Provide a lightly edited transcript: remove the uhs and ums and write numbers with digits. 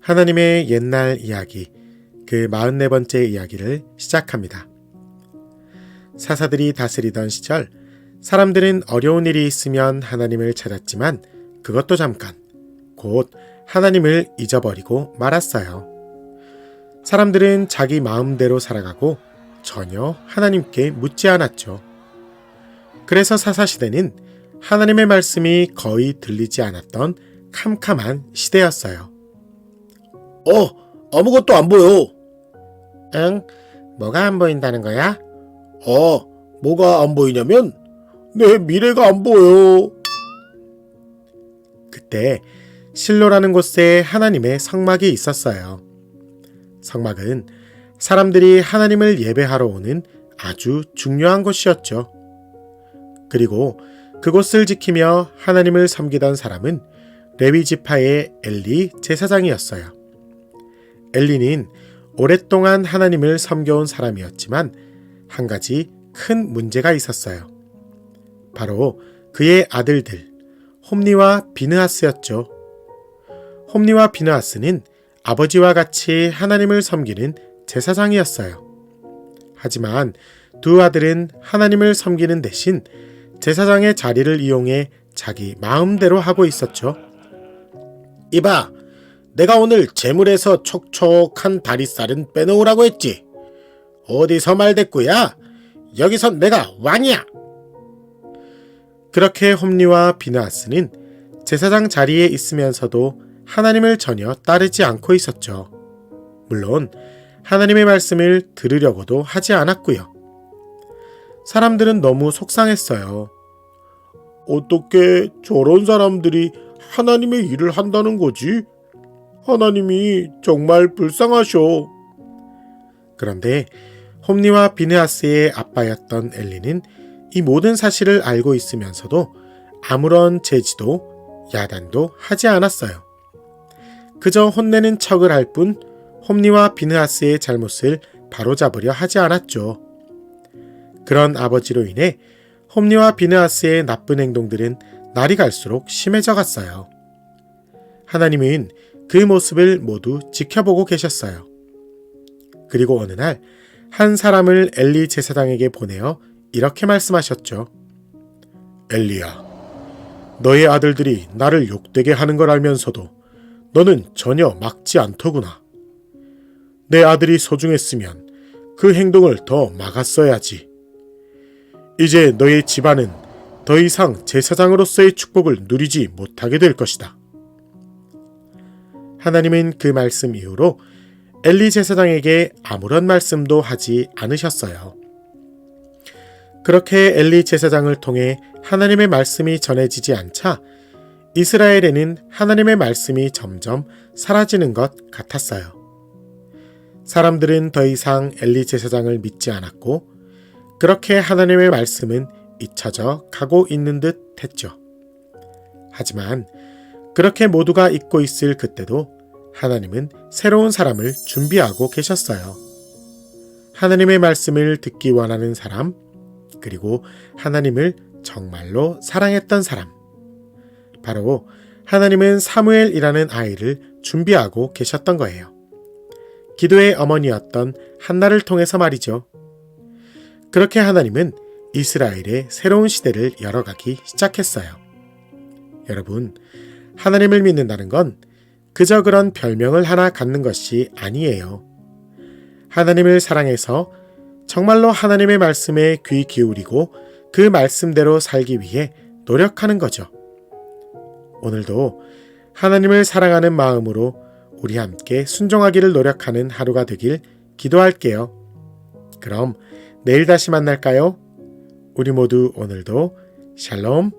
하나님의 옛날 이야기, 그 44번째 이야기를 시작합니다. 사사들이 다스리던 시절, 사람들은 어려운 일이 있으면 하나님을 찾았지만 그것도 잠깐, 곧 하나님을 잊어버리고 말았어요. 사람들은 자기 마음대로 살아가고 전혀 하나님께 묻지 않았죠. 그래서 사사시대는 하나님의 말씀이 거의 들리지 않았던 캄캄한 시대였어요. 아무것도 안 보여. 응? 뭐가 안 보인다는 거야? 뭐가 안 보이냐면 내 미래가 안 보여. 그때 실로라는 곳에 하나님의 성막이 있었어요. 성막은 사람들이 하나님을 예배하러 오는 아주 중요한 곳이었죠. 그리고 그곳을 지키며 하나님을 섬기던 사람은 레위 지파의 엘리 제사장이었어요. 엘리는 오랫동안 하나님을 섬겨온 사람이었지만 한 가지 큰 문제가 있었어요. 바로 그의 아들들 홈니와 비느하스였죠. 홈니와 비느하스는 아버지와 같이 하나님을 섬기는 제사장이었어요. 하지만 두 아들은 하나님을 섬기는 대신 제사장의 자리를 이용해 자기 마음대로 하고 있었죠. 이봐, 내가 오늘 재물에서 촉촉한 다리살은 빼놓으라고 했지. 어디서 말대꾸야? 여기선 내가 왕이야. 그렇게 홈리와 비느하스는 제사장 자리에 있으면서도 하나님을 전혀 따르지 않고 있었죠. 물론 하나님의 말씀을 들으려고도 하지 않았고요. 사람들은 너무 속상했어요. 어떻게 저런 사람들이 하나님의 일을 한다는 거지? 하나님이 정말 불쌍하셔. 그런데 홈리와 비느하스의 아빠였던 엘리는 이 모든 사실을 알고 있으면서도 아무런 제지도 야단도 하지 않았어요. 그저 혼내는 척을 할 뿐 홈리와 비느하스의 잘못을 바로잡으려 하지 않았죠. 그런 아버지로 인해 홈리와 비느하스의 나쁜 행동들은 날이 갈수록 심해져 갔어요. 하나님은 그 모습을 모두 지켜보고 계셨어요. 그리고 어느 날 한 사람을 엘리 제사장에게 보내어 이렇게 말씀하셨죠. 엘리야, 너의 아들들이 나를 욕되게 하는 걸 알면서도 너는 전혀 막지 않더구나. 내 아들이 소중했으면 그 행동을 더 막았어야지. 이제 너의 집안은 더 이상 제사장으로서의 축복을 누리지 못하게 될 것이다. 하나님은 그 말씀 이후로 엘리 제사장에게 아무런 말씀도 하지 않으셨어요. 그렇게 엘리 제사장을 통해 하나님의 말씀이 전해지지 않자 이스라엘에는 하나님의 말씀이 점점 사라지는 것 같았어요. 사람들은 더 이상 엘리 제사장을 믿지 않았고 그렇게 하나님의 말씀은 잊혀져 가고 있는 듯 했죠. 하지만 그렇게 모두가 잊고 있을 그때도 하나님은 새로운 사람을 준비하고 계셨어요. 하나님의 말씀을 듣기 원하는 사람, 그리고 하나님을 정말로 사랑했던 사람. 바로 하나님은 사무엘이라는 아이를 준비하고 계셨던 거예요. 기도의 어머니였던 한나를 통해서 말이죠. 그렇게 하나님은 이스라엘의 새로운 시대를 열어가기 시작했어요. 여러분, 하나님을 믿는다는 건 그저 그런 별명을 하나 갖는 것이 아니에요. 하나님을 사랑해서 정말로 하나님의 말씀에 귀 기울이고 그 말씀대로 살기 위해 노력하는 거죠. 오늘도 하나님을 사랑하는 마음으로 우리 함께 순종하기를 노력하는 하루가 되길 기도할게요. 그럼 내일 다시 만날까요? 우리 모두 오늘도 샬롬.